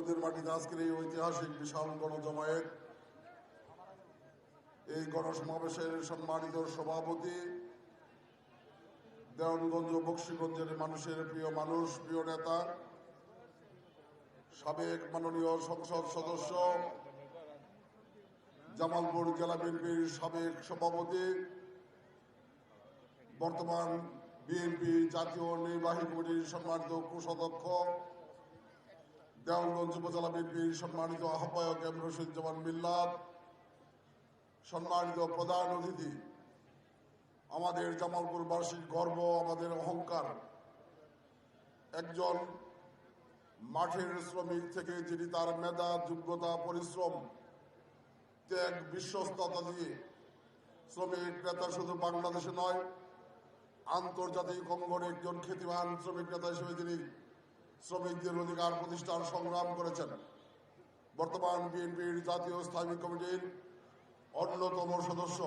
মুক্তিযুদ্ধের মাটিতে আজকের এই ঐতিহাসিক বিশাল গণজমায়েত, এই গণসমাবেশের সম্মানিত সভাপতি, দেওয়ানগঞ্জ বক্সিগঞ্জের মানুষের প্রিয় মানুষ, প্রিয় নেতা, সাবেক মাননীয় সংসদ সদস্য, জামালপুর জেলা বিএনপির সাবেক সভাপতি, বর্তমান বিএনপি জাতীয় নির্বাহী কমিটির সম্মানিত কোষাধ্যক্ষ, দেওয়ানগঞ্জ উপজেলা বিএনপির সম্মানিত আহ্বায়ক এম রশিদুজ্জামান মিল্লাত, সম্মানিত প্রধান অতিথি, আমাদের জামালপুরবাসীর গর্ব, আমাদের অহংকার, একজন মাঠের শ্রমিক থেকে যিনি তার মেধা, যোগ্যতা, পরিশ্রম, ত্যাগ, বিশ্বস্ততা দিয়ে শ্রমিক নেতা শুধু বাংলাদেশে নয়, আন্তর্জাতিক অঙ্গনে একজন খ্যাতিমান শ্রমিক নেতা হিসেবে তিনি শ্রমিকদের অধিকার প্রতিষ্ঠার সংগ্রাম করেছেন। বর্তমান বিএনপির জাতীয় স্থায়ী কমিটির অন্যতম সদস্য,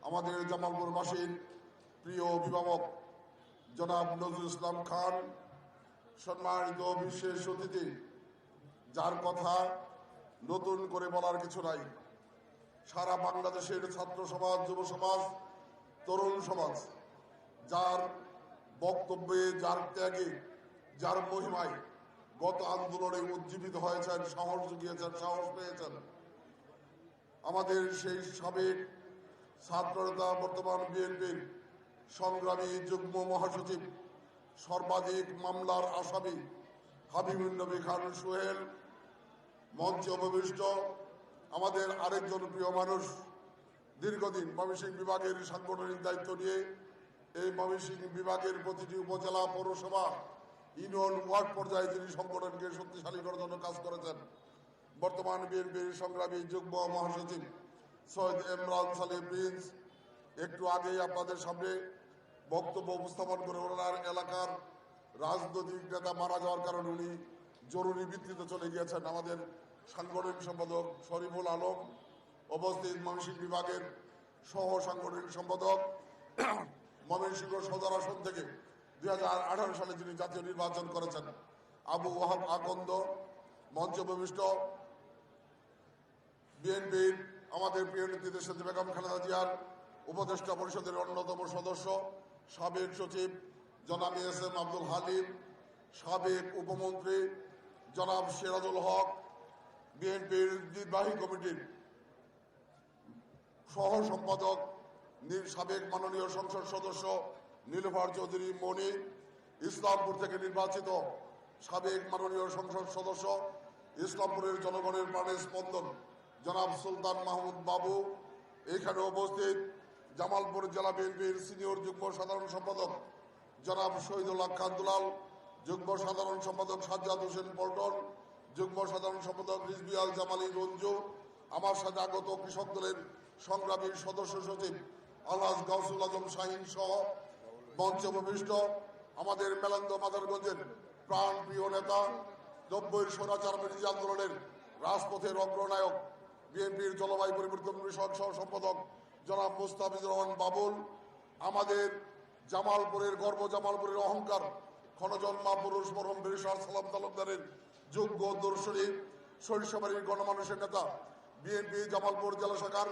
আমাদের জামালপুরবাসীর প্রিয় অভিভাবক জনাব নজরুল ইসলাম খান, সম্মানিত বিশেষ অতিথি, যার কথা নতুন করে বলার কিছু নাই। সারা বাংলাদেশের ছাত্র সমাজ, যুব সমাজ, তরুণ সমাজ যার বক্তব্যে, যার ত্যাগে, যার মহিমায় গত আন্দোলনে উজ্জীবিত হয়েছেন, সাহস জুগিয়েছেন, সাহস পেয়েছেন। আমাদের সেই সাবেক ছাত্রনেতা, বর্তমান বিএনপির সংগ্রামী যুগ্ম মহাসচিব, সর্বাধিক মামলার আসামি হাবিবুন নবী খান সোহেল মঞ্চে উপবিষ্ট, আমাদের আরেকজন প্রিয় মানুষ, দীর্ঘদিন ময়মনসিংহ বিভাগের সাংগঠনিক দায়িত্ব নিয়ে এই ময়মনসিংহ বিভাগের প্রতিটি উপজেলা, পৌরসভা, ইউনিয়ন, ওয়ার্ড পর্যায়ে তিনি সংগঠনকে শক্তিশালী করার জন্য কাজ করেছেন। বর্তমান বিএনপির সংগ্রামী যুগ্ম মহাসচিব সৈয়দ ইমরান সালেহ প্রিন্স একটু আগেই আপনাদের সামনে বক্তব্য উপস্থাপন করে ওনার এলাকার রাজনৈতিক নেতা মারা যাওয়ার কারণে উনি জরুরি ভিত্তিতে চলে গিয়েছেন। আমাদের সাংগঠনিক সম্পাদক শরীফুল আলম উপস্থিত, ময়মনসিংহ বিভাগের সহ সাংগঠনিক সম্পাদক, ময়মনসিংহ সদর আসন থেকে 2018 সালে যিনি জাতীয় নির্বাচন করেছেন, আবু ওয়াহাব আকন্দ মঞ্চে উপবিষ্ট, বিএনপির আমাদের প্রিয় নেত্রী দেশনেত্রী বেগম খালেদা জিয়ার উপদেষ্টা পরিষদের অন্যতম সদস্য, সাবেক সচিব জনাব এস এম আব্দুল হালিম, সাবেক উপমন্ত্রী জনাব সিরাজুল হক, বিএনপির নির্বাহী কমিটির সহ সম্পাদক, সাবেক মাননীয় সংসদ সদস্য নীলুফার চৌধুরী মনি, ইসলামপুর থেকে নির্বাচিত সাবেক মাননীয় সংসদ সদস্য, ইসলামপুরের জনগণের প্রাণের স্পন্দন জনাব সুলতান মাহমুদ বাবু, এখানে উপস্থিত জামালপুর জেলা বিএনপির সিনিয়র যুগ্ম সাধারণ সম্পাদক জনাব শহীদুল্লাহ খান দুলাল, যুগ্ম সাধারণ সম্পাদক সাজ্জাদ হোসেন পল্টন, যুগ্ম সাধারণ সম্পাদক রিজভী আল জামালি রঞ্জু, আমার সাথে আগত কৃষক দলের সংগ্রামী সদস্য সচিব আলহাজ গাউসুল আজম শাহিন সহ মঞ্চে উপবিষ্ট আমাদের মেলান্দ মাদারগঞ্জের প্রাণ প্রিয় নেতা, 90 স্বৈরাচার বিরোধী আন্দোলনের রাজপথের অগ্রনায়ক, বিএনপির জলবায়ু পরিবর্তন বিষয়ক সহ সম্পাদক জনাব মুস্তাফিজুর রহমান বাবুল, আমাদের জামালপুরের গর্ব, জামালপুরের অহংকার, ক্ষণজন্মা পুরুষ মরহম বীরসার সালাম তালুকদারের যোগ্য দর্শনী, সরিষাবাড়ির গণমানুষের নেতা, বিএনপি জামালপুর জেলা শাখার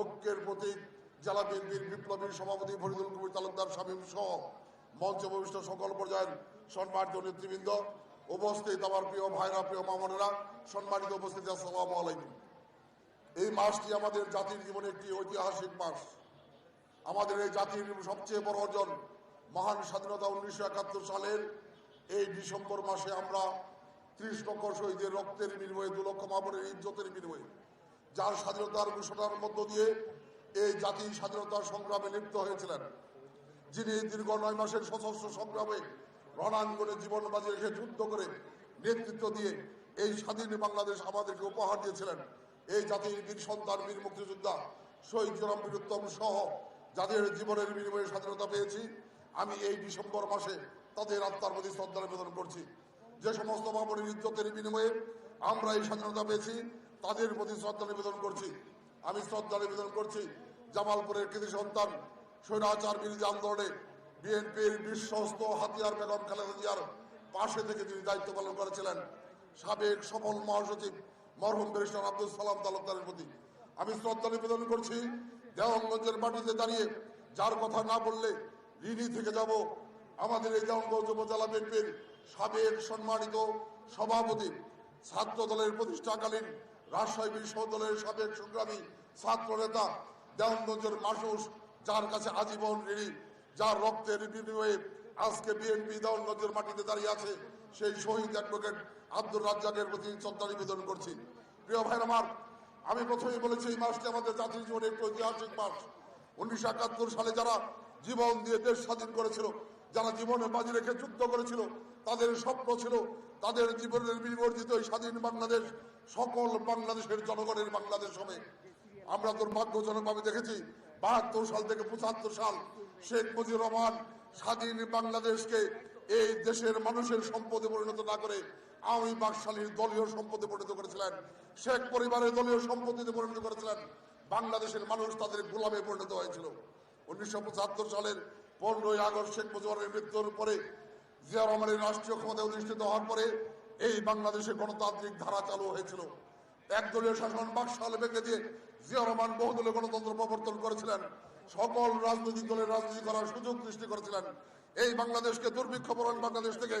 ঐক্যের প্রতীক, জেলা বিএনপির বিপ্লবী সভাপতি ফরিদুল কবির তালুকদার শামীম সহ মঞ্চে উপবিষ্ট সকল পর্যায়ের সম্মানিত নেতৃবৃন্দ, উপস্থিত আমার প্রিয় ভাইরা, প্রিয় মামনেরা, সম্মানিত উপস্থিতি, আসসালামু আলাইকুম। এই মাসটি আমাদের জাতির জীবনে একটি ঐতিহাসিক মাস। আমাদের এই জাতির সবচেয়ে বড় অর্জন মহান স্বাধীনতা 1971 সালের এই ডিসেম্বর মাসে আমরা 30 লক্ষ শহীদের রক্তের বিনিময়ে, 2 লক্ষ মামনের ইজ্জতের বিনিময়ে, যার স্বাধীনতার ঘোষণার মধ্য দিয়ে এই জাতি স্বাধীনতার সংগ্রামে লিপ্ত হয়েছিলেন, যিনি দীর্ঘ 9 মাসের সশস্ত্র সংগ্রামে রণাঙ্গনে জীবন বাজি রেখে যুদ্ধ করে নেতৃত্ব দিয়ে এই স্বাধীন বাংলাদেশ আমাদেরকে উপহার দিয়েছিলেন। এই জাতির বীর সন্তান, বীর মুক্তিযোদ্ধা শহীদ জনাব বীরুত্তম সহ যাদের জীবনের বিনিময়ে স্বাধীনতা পেয়েছি, আমি এই ডিসেম্বর মাসে তাদের আত্মার প্রতি শ্রদ্ধা নিবেদন করছি। যে সমস্ত মামনের ইজ্জতের বিনিময়ে আমরা এই স্বাধীনতা পেয়েছি, তাদের প্রতি শ্রদ্ধা নিবেদন করছি। আমি শ্রদ্ধা নিবেদন করছি জামালপুরের কৃতি সন্তান, স্বৈরাচার বিরোধী আন্দোলনে বিএনপির বিশ্বস্ত হাতিয়ার বেগম খালেদা জিয়ার পাশে থেকে তিনি দায়িত্ব পালন করেছিলেন। সাবেক সফল মহাসচিব মরহুম ব্যারিস্টার আব্দুল সালাম তালুকদারের প্রতি আমি শ্রদ্ধা নিবেদন করছি। দেওয়ানগঞ্জের মাটিতে দাঁড়িয়ে যার কথা না বললে ঋণী থেকে যাব আমাদের এই দেওয়ানগঞ্জ উপজেলা বিএনপির সাবেক সম্মানিত সভাপতি, ছাত্র দলের প্রতিষ্ঠাকালীন রাজশাহী বিশ্ববিদ্যালয়ের সাবেক সংগ্রামী ছাত্র নেতা, দেওয়ানগঞ্জের মানুষ যার কাছে আজীবন ঋণী, যার রক্তের বিনিময়ে আজকে বিএনপি দেওয়ানগঞ্জের মাটিতে দাঁড়িয়ে আছে, সেই শহীদ অ্যাডভোকেট আব্দুর রাজ্জাকের প্রতি শ্রদ্ধা নিবেদন করছি। প্রিয় ভাই আমার, আমি প্রথমেই বলেছি এই মাসটি আমাদের জাতির জীবনে একটি ঐতিহাসিক মাস। 1971 সালে যারা জীবন দিয়ে দেশ স্বাধীন করেছিল, যারা জীবনে বাজি রেখে যুদ্ধ করেছিল, তাদের স্বপ্ন ছিল তাদের জীবনের বিবর্জিত এই স্বাধীন বাংলাদেশ সকল বাংলাদেশের জনগণের বাংলাদেশ হবে। আমরা দুর্ভাগ্যজনকভাবে দেখেছি 72 সাল থেকে 75 সাল শেখ মুজিবুর রহমান স্বাধীন বাংলাদেশকে এই দেশের মানুষের সম্পদে পরিণত না করে আওয়ামী বাকশালীর দলীয় সম্পদে পরিণত করেছিলেন, শেখ পরিবারের দলীয় সম্পত্তিতে পরিণত করেছিলেন। বাংলাদেশের মানুষ তাদের গোলামে পরিণত হয়েছিল। 1975 সালের 15ই আগস্ট শেখ মুজিবুরের মৃত্যুর পরে জিয়া রহমানের রাষ্ট্রীয় ক্ষমতায় অধিষ্ঠিত হওয়ার পরে এই বাংলাদেশে গণতান্ত্রিক ধারা চালু হয়েছিল। একদলীয় শাসন বাকশাল ভেঙে দিয়ে জিয়া রহমান বহুদলীয় গণতন্ত্র প্রবর্তন করেছিলেন, সকল রাজনৈতিক দলের রাজনীতি করার সুযোগ সৃষ্টি করেছিলেন। এই বাংলাদেশকে দুর্ভিক্ষপরণ বাংলাদেশ থেকে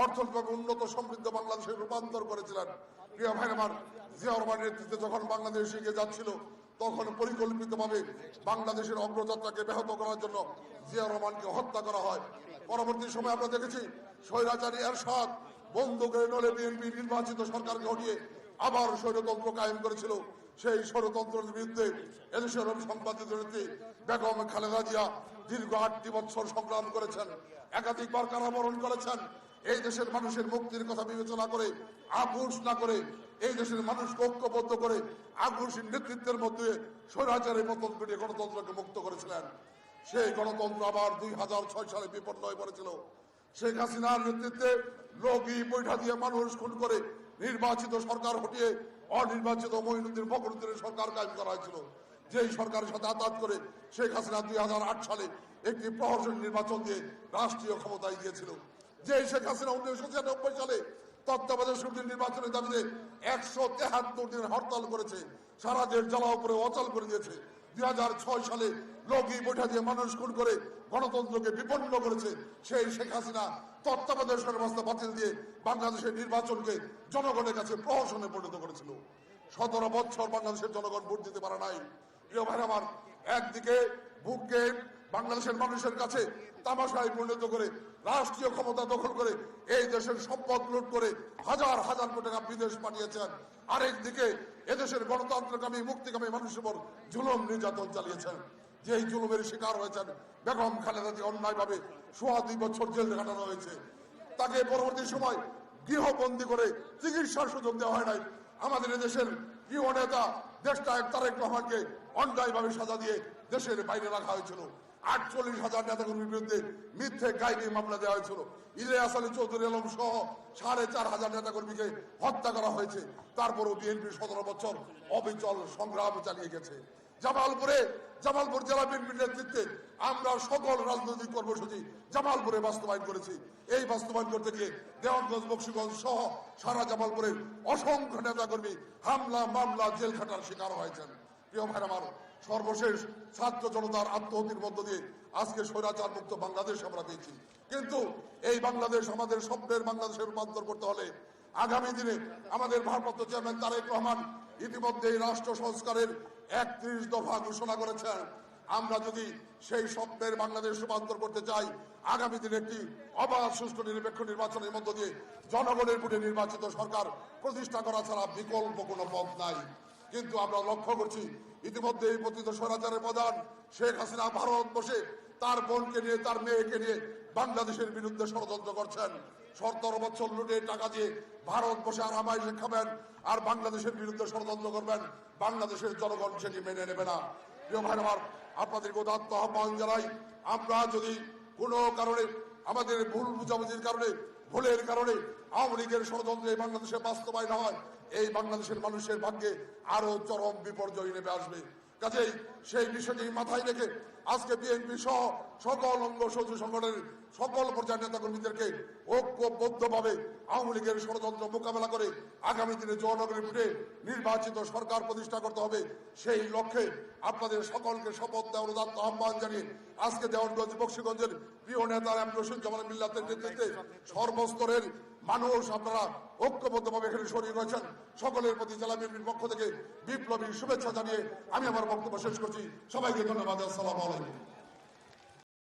অর্থনৈতিকভাবে উন্নত সমৃদ্ধ বাংলাদেশে রূপান্তর করেছিলেন। প্রিয় ভাই আমার, জিয়া রহমানের নেতৃত্বে যখন বাংলাদেশ এগিয়ে যাচ্ছিল তখন পরিকল্পিতভাবে বাংলাদেশের অগ্রযাত্রাকে ব্যাহত করার জন্য জিয়া রহমানকে হত্যা করা হয়। পরবর্তী সময় আমরা দেখেছি স্বৈরাচারী এরশাদ বন্দুকের নলে বিএনপি নির্বাচিত সরকারকে হটিয়ে আবার স্বৈরতন্ত্র কায়েম করেছিল। সেই ষড়যন্ত্রের বিরুদ্ধে এদেশের সম্পাদিত নেত্রী বেগম খালেদা জিয়া দীর্ঘ 8টি বছর সংগ্রাম করেছেন, একাধিকবার কারাবরণ করেছেন। এই দেশের মানুষের মুক্তির কথা বিবেচনা করে, আপোষ না করে, এই দেশের মানুষকে ঐক্যবদ্ধ করে আগ্রাসী নেতৃত্বের মধ্যে স্বৈরাচারের পতন ঘটিয়ে গণতন্ত্রকে মুক্ত করেছিলেন। সেই গণতন্ত্র আবার 2006 সালে বিপন্ন হয়ে পড়েছিল। শেখ হাসিনার নেতৃত্বে লগি বৈঠা দিয়ে মানুষ খুন করে নির্বাচিত সরকার হটিয়ে অনির্বাচিত মঈনুদ্দিন ফখরুদ্দিনের সরকার কায়েম করা হয়েছিল। যেই সরকারের সাথে আঘাত করে শেখ হাসিনা 2008 সালে একটি প্রহসন নির্বাচন দিয়ে রাষ্ট্রীয় ক্ষমতায় গিয়েছিল। যেই শেখ হাসিনা 1996 সালে তত্ত্বাবধায়ক সমিতির নির্বাচনের দাবিতে 173 দিন হরতাল করেছে, সারা দেশ জ্বালাও করে অচল করে দিয়েছে। 2006 সালে লগি বৈঠা দিয়ে মানুষ খুন করে গণতন্ত্রকে বিপন্ন করেছে। সেই শেখ হাসিনা তত্ত্বাবধায়ক সরকার ব্যবস্থা বাতিল দিয়ে বাংলাদেশের নির্বাচনকে জনগণের কাছে প্রহসনে পরিণত করেছিল। 17 বছর বাংলাদেশের জনগণ ভোট দিতে পারে নাই। প্রিয় ভাই আমার, একদিকে বুককে বাংলাদেশের মানুষের কাছে তামাশায় পরিণত করে রাষ্ট্রীয় ক্ষমতা দখল করে এই দেশের সম্পদ লুট করে হাজার হাজার কোটি টাকা বিদেশ পাঠিয়েছেন, আরেকদিকে এদেশের গণতন্ত্রকামী মুক্তিকামী মানুষের উপর জুলুম নির্যাতন চালিয়েছেন। যেই জুলুমের শিকার হয়েছেন বেগম খালেদা জিয়া, অন্যায়ভাবে 2.5 বছর জেল কাটানো হয়েছে। তাকে পরবর্তী সময় গৃহবন্দী করে চিকিৎসার সুযোগ দেওয়া হয় নাই। আমাদের দেশের প্রিয় নেতা দেশনায়ক তারেক রহমানকে অন্যায়ভাবে সাজা দিয়ে দেশের বাইরে রাখা হয়েছিল। 48,000 নেতাকর্মীর বিরুদ্ধে মিথ্যে গাইনি মামলা দেওয়া হয়েছিল। ইলিয়াস আলী চৌধুরী আলম সহ 4,500 নেতাকর্মীকে হত্যা করা হয়েছে। তারপরও বিএনপি 17 বছর অবিচল সংগ্রাম চালিয়ে গেছে। জামালপুর জেলা বিএনপির নেতৃত্বে আমরা সকল রাজনৈতিক কর্মসূচি জামালপুরে বাস্তবায়ন করেছি। এই বাস্তবায়ন করতে গিয়ে দেওয়ানগঞ্জ, বকশীগঞ্জ সহ সারা জামালপুরের অসংখ্য নেতাকর্মী হামলা মামলা জেল খাটার শিকার হয়েছেন। প্রিয় ভাই আমার, সর্বশেষ ছাত্র জনতার আত্মহতির মধ্য দিয়ে আজকে স্বৈরাচার মুক্ত বাংলাদেশ আমরা পেয়েছি। কিন্তু এই বাংলাদেশ আমাদের স্বপ্নের বাংলাদেশে রূপান্তর করতে হলে আগামী দিনে আমাদের ভারপ্রাপ্ত চেয়ারম্যান তারেক রহমান ইতিমধ্যে রাষ্ট্র সংস্কারের 31 দফা ঘোষণা করেছেন। আমরা যদি সেই স্বপ্নের বাংলাদেশ রূপান্তর করতে চাই, আগামী দিনে একটি অবাধ, সুষ্ঠু, নিরপেক্ষ নির্বাচনের মধ্য দিয়ে জনগণের ভোটে নির্বাচিত সরকার প্রতিষ্ঠা করা ছাড়া বিকল্প কোনো পথ নাই। কিন্তু আমরা লক্ষ্য করছি ইতিমধ্যে এই পতিত স্বৈরাচারের প্রধান শেখ হাসিনা ভারত বসে তার বোনকে নিয়ে, তার মেয়েকে নিয়ে বাংলাদেশের বিরুদ্ধে ষড়যন্ত্র করছেন। 17 বছর লুটে টাকা দিয়ে ভারত বসে আরামাইশে খাবেন আর বাংলাদেশের বিরুদ্ধে ষড়যন্ত্র করবেন। বাংলাদেশের জনগণ সেটি মেনে নেবে না। প্রিয় ভাই আমার, আপনাদেরকে উদাত্ত আহ্বান জানাই, আমরা যদি কোনো কারণে আমাদের ভুল বুঝাবুঝির কারণে, ভুলের কারণে আওয়ামী লীগের ষড়যন্ত্রে বাংলাদেশে বাস্তবায়ন হয়, এই বাংলাদেশের মানুষের ভাগ্যে আরো চরম বিপর্যয় নেমে আসবে। কাজেই সেই বিষয়টি মাথায় রেখে আজকে বিএনপি সহ সকল অঙ্গ সহযোগী সংগঠনের সকল পর্যায়ের নেতাকর্মীদেরকে ঐক্যবদ্ধভাবে আওয়ামী লীগের ষড়যন্ত্র মোকাবেলা করে আগামী দিনে জনগণের ভোটে নির্বাচিত সরকার প্রতিষ্ঠা করতে হবে। সেই লক্ষ্যে আপনাদের সকলকে শপথ দেওয়ার উদাত্ত আহ্বান জানিয়ে আজকে দেওয়ানগঞ্জ বক্সিগঞ্জের প্রিয় নেতা রশিদুজ্জামান মিল্লাতের নেতৃত্বে সর্বস্তরের মানুষ আপনারা ঐক্যবদ্ধভাবে এখানে শরীর হয়েছেন। সকলের প্রতি জেলা বিএনপির পক্ষ থেকে বিপ্লবী শুভেচ্ছা জানিয়ে আমি আমার বক্তব্য শেষ করছি। সবাইকে ধন্যবাদ। আসসালামু আলাইকুম।